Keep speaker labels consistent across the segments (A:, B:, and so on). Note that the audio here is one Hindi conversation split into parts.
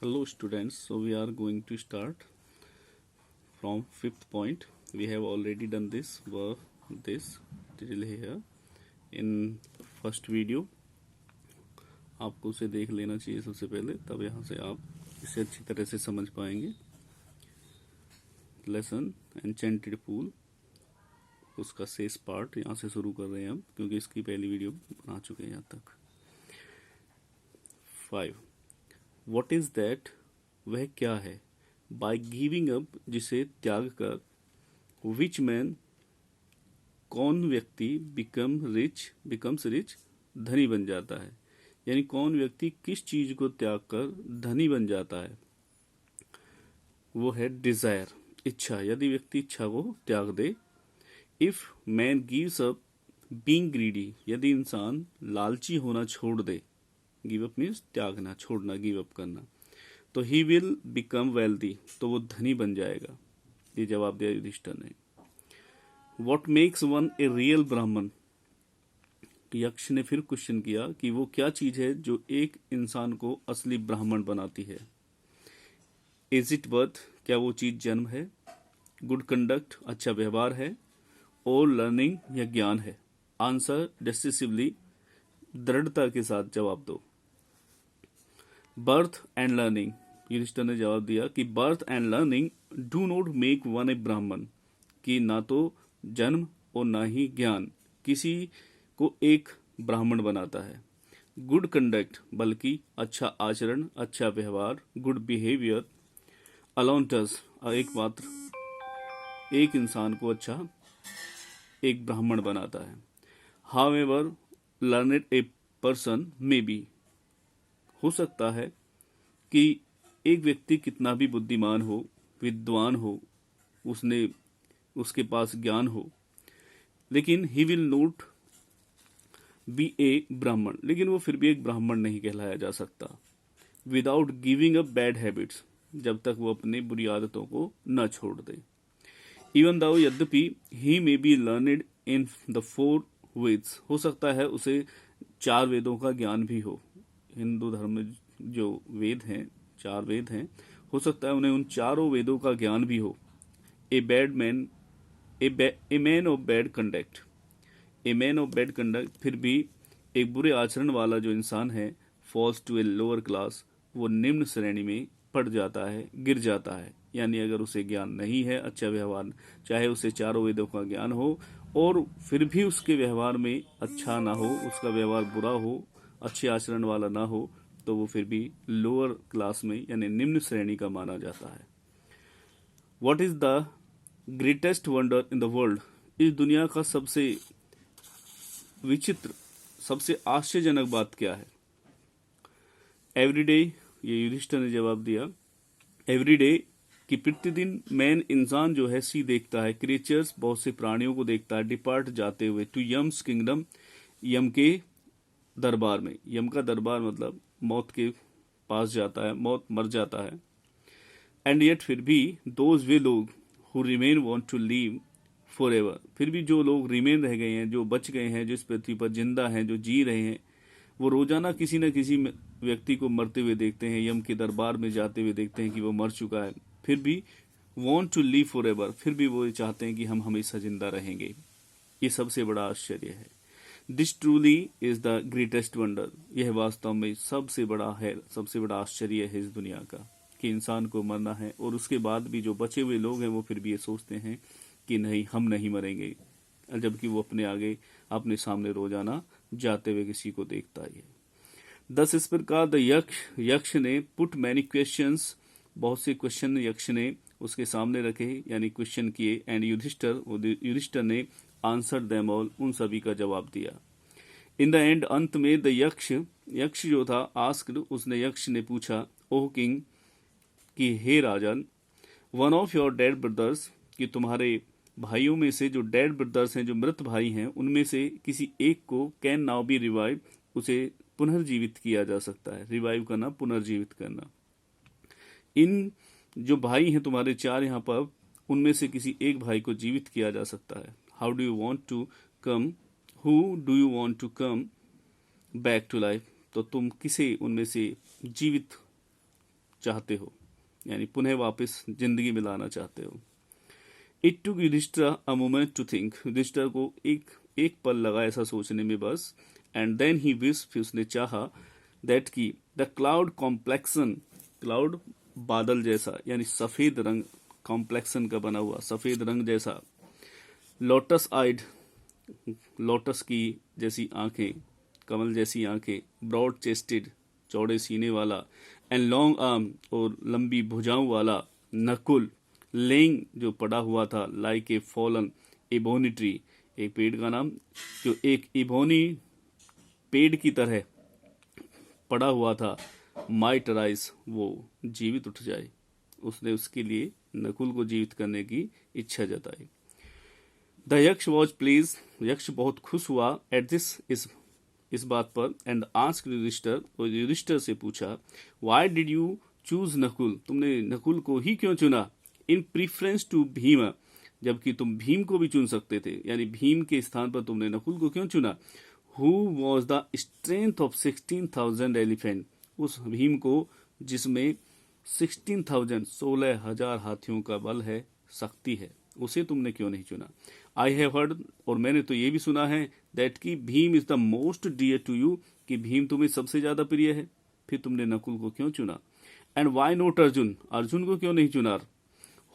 A: Hello students, so we are going to start from fifth point. We have already done this till here in first video. आपको उसे देख लेना चाहिए सबसे पहले, तब यहाँ से आप इसे अच्छी तरह से समझ पाएंगे. लेसन एनचेंटेड पूल, उसका शेष पार्ट यहाँ से शुरू कर रहे हैं हम, क्योंकि इसकी पहली वीडियो बना चुके हैं यहाँ तक. 5. What is that? वह क्या है? By giving up, जिसे त्याग कर. Which man, कौन व्यक्ति becomes rich, धनी बन जाता है. यानी कौन व्यक्ति किस चीज को त्याग कर धनी बन जाता है. वो है डिजायर, इच्छा. यदि व्यक्ति इच्छा को त्याग दे. If man gives up being greedy, यदि इंसान लालची होना छोड़ दे. गिव अप मीन्स त्यागना, छोड़ना, गिव अप करना. तो ही विल बिकम वेल्दी, तो वो धनी बन जाएगा. ये जवाब दिया युधिष्ठिर ने. What makes one a real ब्राह्मण, यक्ष ने फिर क्वेश्चन किया कि वो क्या चीज है जो एक इंसान को असली ब्राह्मण बनाती है. इज इट बर्थ, क्या वो चीज जन्म है. गुड कंडक्ट, अच्छा व्यवहार है. और लर्निंग, या ज्ञान है. आंसर डिसिसिवली, दृढ़ता के साथ जवाब दो. बर्थ एंड लर्निंग, युधिष्ठिर ने जवाब दिया कि birth and learning do not make one a Brahmin, कि ना तो जन्म और ना ही ज्ञान किसी को एक ब्राह्मण बनाता है. गुड कंडक्ट, बल्कि अच्छा आचरण, अच्छा व्यवहार, गुड बिहेवियर अलोन डज, एक इंसान को अच्छा एक ब्राह्मण बनाता है. However learned a person may be, हो सकता है कि एक व्यक्ति कितना भी बुद्धिमान हो, विद्वान हो, उसके पास ज्ञान हो, लेकिन ही विल नॉट बी ए ब्राह्मण, लेकिन वो फिर भी एक ब्राह्मण नहीं कहलाया जा सकता. Without giving up bad habits, जब तक वो अपनी बुरी आदतों को न छोड़ दे. इवन दाउ, यद्यपि he may be learned in the 4 Vedas, हो सकता है उसे 4 वेदों का ज्ञान भी हो. हिंदू धर्म में जो वेद हैं, 4 वेद हैं, हो सकता है उन्हें उन 4 वेदों का ज्ञान भी हो. A man of bad conduct, फिर भी एक बुरे आचरण वाला जो इंसान है, falls to a lower class, वो निम्न श्रेणी में पड़ जाता है, गिर जाता है. यानी अगर उसे ज्ञान नहीं है, अच्छा व्यवहार, चाहे उसे 4 वेदों का ज्ञान हो और फिर भी उसके व्यवहार में अच्छा ना हो, उसका व्यवहार बुरा हो, अच्छे आचरण वाला ना हो, तो वो फिर भी लोअर क्लास में यानी निम्न श्रेणी का माना जाता है. What is the greatest wonder in the world, इस दुनिया का सबसे विचित्र, सबसे आश्चर्यजनक बात क्या है. एवरीडे, ये युधिष्ठिर ने जवाब दिया. एवरीडे, कि प्रतिदिन मैन, इंसान जो है, सी देखता है, क्रिएचर्स, बहुत से प्राणियों को देखता है, डिपार्ट, जाते हुए, टू यम्स किंगडम, यम के दरबार में. यम का दरबार मतलब मौत के पास जाता है, मौत मर जाता है. एंड येट, फिर भी, दोज वे लोग who remain want to live forever, फिर भी जो लोग रिमेन रह गए हैं, जो बच गए हैं, जो इस पृथ्वी पर जिंदा हैं, जो जी रहे हैं, वो रोजाना किसी न किसी व्यक्ति को मरते हुए देखते हैं, यम के दरबार में जाते हुए देखते हैं कि वो मर चुका है. फिर भी want to live forever, फिर भी वो चाहते हैं कि हम हमेशा जिंदा रहेंगे. ये सबसे बड़ा आश्चर्य है. This truly is the greatest wonder, यह वास्तव में सबसे बड़ा है, सबसे बड़ा आश्चर्य है इस दुनिया का, कि इंसान को मरना है और उसके बाद भी जो बचे हुए लोग हैं वो फिर भी ये सोचते हैं कि नहीं, हम नहीं मरेंगे, जबकि वो अपने सामने रोजाना जाते हुए किसी को देखता ही है. 10 इस प्रकार द यक्ष ने पुट मैनी क्वेश्चंस, बहुत से क्वेश्चन यक्ष ने उसके सामने रखे, यानी क्वेश्चन किए. एंड युधिष्ठिर ने आंसर देम ऑल, उन सभी का जवाब दिया. इन द एंड, अंत में, द यक्ष जो था, आस्क्ड, उसने, यक्ष ने पूछा, ओह किंग, कि हे राजन, one of your dead brothers, कि तुम्हारे भाइयों में से जो डेड ब्रदर्स हैं, जो मृत भाई हैं, उनमें से किसी एक को कैन नाउ बी रिवाइव, उसे पुनर्जीवित किया जा सकता है. रिवाइव करना, पुनर्जीवित करना. इन जो भाई हैं तुम्हारे 4 यहाँ पर, उनमें से किसी एक भाई को जीवित किया जा सकता है. How do you want to come, who do you want to come back to life, तो तुम किसे उनमें से जीवित चाहते हो, यानी पुनः वापस जिंदगी में लाना चाहते हो। It took Yudhishthir a moment to think, Yudhishthir को एक पल लगा ऐसा सोचने में बस। एंड देन ही विश, फिर उसने चाहा, दैट की द क्लाउड कॉम्प्लेक्सन, क्लाउड बादल जैसा, यानी सफेद रंग, कॉम्प्लेक्सन का बना हुआ सफेद रंग जैसा, लोटस आइड, लोटस की जैसी आंखें, कमल जैसी आंखें, ब्रॉड चेस्टेड, चौड़े सीने वाला, एंड लॉन्ग आर्म, और लंबी भुजाओं वाला, नकुल, लेइंग, जो पड़ा हुआ था, like a fallen ebony tree, एक पेड़ का नाम, जो एक इबोनी पेड़ की तरह पड़ा हुआ था, माइट राइज, वो जीवित उठ जाए। उसने उसके लिए नकुल को जीवित करने की इच्छा जताई। द यक्ष वॉज प्लीज, यक्ष बहुत खुश हुआ एट दिस, इस बात पर, एंड आस्क्ड युधिष्ठिर, और युधिष्ठिर से पूछा, why did you choose Nakul, तुमने नकुल को ही क्यों चुना, इन प्रीफरेंस टू भीम, जबकि तुम भीम को भी चुन सकते थे, यानी भीम के स्थान पर तुमने नकुल को क्यों चुना। Who was the strength of 16,000 elephant, उस भीम को जिसमें 16,000 16,000 हाथियों का बल है, शक्ति है, उसे तुमने क्यों नहीं चुना। आई हैव हर्ड, और मैंने तो ये भी सुना है, दैट की Bhim is the most dear to you, कि भीम तुम्हें सबसे ज्यादा प्रिय है, फिर तुमने नकुल को क्यों चुना। And why not Arjun, Arjun को क्यों नहीं चुना।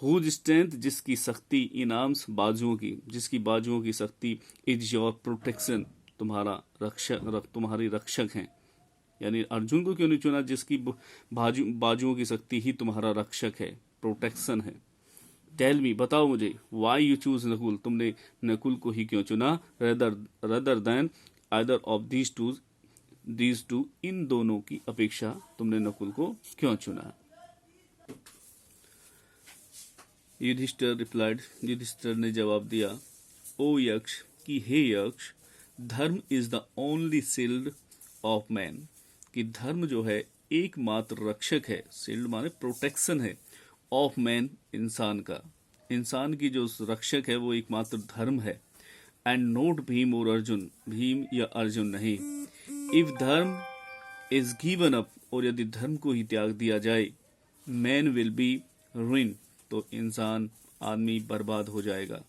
A: हुज स्ट्रेंथ, जिसकी शक्ति, इन आर्म्स, बाजुओं की, जिसकी बाजुओं की शक्ति, इज योर प्रोटेक्शन, तुम्हारा रक्षक, तुम्हारी रक्षक हैं, यानी अर्जुन को क्यों नहीं चुना जिसकी बाजुओं की शक्ति ही तुम्हारा रक्षक है, प्रोटेक्शन है। टेल मी, बताओ मुझे, वाई यू चूज नकुल, तुमने नकुल को ही क्यों चुना, rather than either of these two, इन दोनों की अपेक्षा तुमने नकुल को क्यों चुना। युधिष्ठिर रिप्लाइड, युधिष्ठिर ने जवाब दिया, ओ यक्ष, कि हे यक्ष, धर्म is the only shield of man, कि धर्म जो है एकमात्र रक्षक है, शील्ड माने प्रोटेक्शन है, ऑफ मैन, इंसान का, इंसान की जो रक्षक है वो एकमात्र धर्म है। एंड नोट भीम और अर्जुन, भीम या अर्जुन नहीं। इफ धर्म इज गिवन अप, और यदि धर्म को ही त्याग दिया जाए, मैन विल बी रुइन, तो इंसान, आदमी बर्बाद हो जाएगा।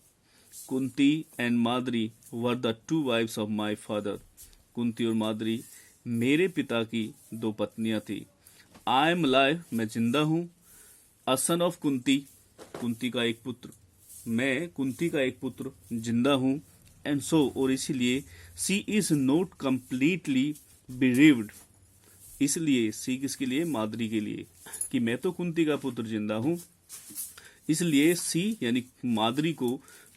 A: Kunti and Madri were the two wifes of my father, Kunti और माद्री मेरे पिता की दो पत्नियां थी। आई एम अलाइव, मैं जिंदा हूँ। अ सन ऑफ कुंती, कुंती का एक पुत्र, मैं कुंती का एक पुत्र जिंदा हूँ। एंड सो, और इसीलिए, सी इज नॉट कंप्लीटली बिरीव्ड, इसलिए सी किसके लिए, माद्री के लिए, कि मैं तो कुंती का पुत्र जिंदा हूँ, इसलिए सी यानी माद्री को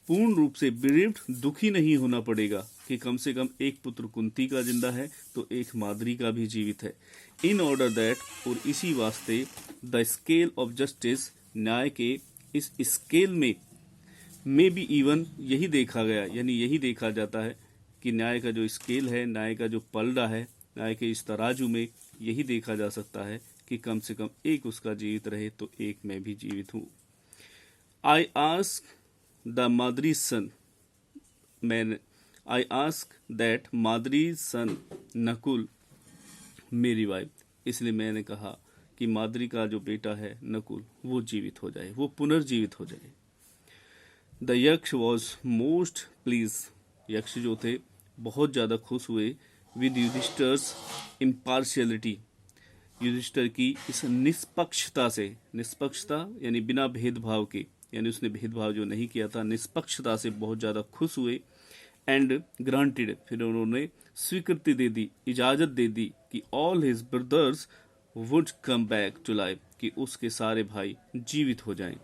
A: पूर्ण रूप से बिरीव्ड, दुखी नहीं होना पड़ेगा, कि कम से कम एक पुत्र कुंती का जिंदा है तो एक माद्री का भी जीवित है। इन ऑर्डर दैट, और इसी वास्ते, द स्केल ऑफ जस्टिस, न्याय के इस स्केल में भी इवन, यही देखा गया, यानी यही देखा जाता है कि न्याय का जो स्केल है, न्याय का जो पलड़ा है, न्याय के इस तराजू में यही देखा जा सकता है कि कम से कम एक उसका जीवित रहे तो एक मैं भी जीवित हूँ। I ask the Madri's son, I ask that Madri's son Nakul मेरी वाइफ, इसलिए मैंने कहा कि माद्री का जो बेटा है नकुल, वो जीवित हो जाए, वो पुनर्जीवित हो जाए। द यक्ष वॉज मोस्ट प्लीज, यक्ष जो थे बहुत ज्यादा खुश हुए, विद युधिष्ठिर्स इम्पार्शियलिटी, युधिष्ठिर की इस निष्पक्षता से, निष्पक्षता यानी बिना भेदभाव के, यानी उसने भेदभाव जो नहीं किया था, निष्पक्षता से बहुत ज्यादा खुश हुए। एंड ग्रांटेड, फिर उन्होंने स्वीकृति दे दी, इजाजत दे दी कि all his brothers would come back to life, कि उसके सारे भाई जीवित हो जाएं।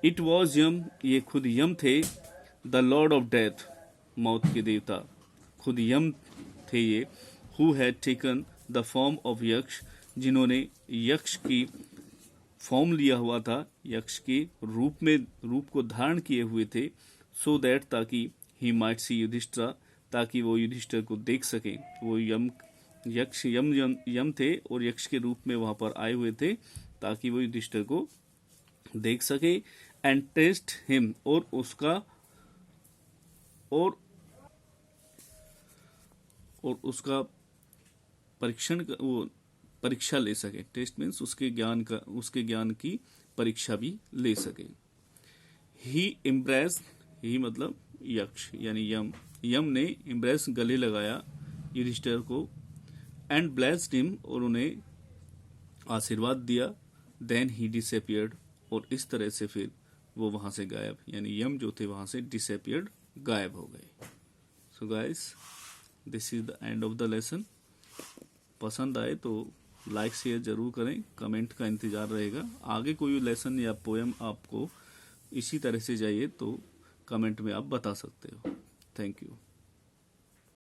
A: इट वॉज यम, ये खुद यम थे, द लॉर्ड ऑफ डेथ, मौत के देवता, खुद यम थे ये, who had taken the form of यक्ष, जिन्होंने यक्ष की फॉर्म लिया हुआ था, यक्ष के रूप को धारण किए हुए थे, सो दैट, ताकि ही माइट सी युधिष्ठिर, ताकि वो युधिष्ठिर को देख सके। वो यक्ष यम थे और यक्ष के रूप में वहां पर आए हुए थे ताकि वो युधिष्ठिर को देख सके। एंड टेस्ट हिम, और उसका परीक्षा ले सके। टेस्ट मीन्स उसके ज्ञान की परीक्षा भी ले सके। ही इम्प्रेस, ही मतलब यक्ष यानी यम ने इम्प्रेस गले लगाया युधिष्ठिर को, एंड ब्लेस्ड हिम और उन्हें आशीर्वाद दिया। देन ही डिसअपियर्ड और इस तरह से फिर वो वहां से गायब, यानी यम जो थे वहां से डिसअपियर्ड, गायब हो गए। So guys, this is the end of the lesson. पसंद आए तो लाइक शेयर जरूर करें, कमेंट का इंतजार रहेगा। आगे कोई लेसन या पोएम आपको इसी तरह से चाहिए तो कमेंट में आप बता सकते हो। Thank you.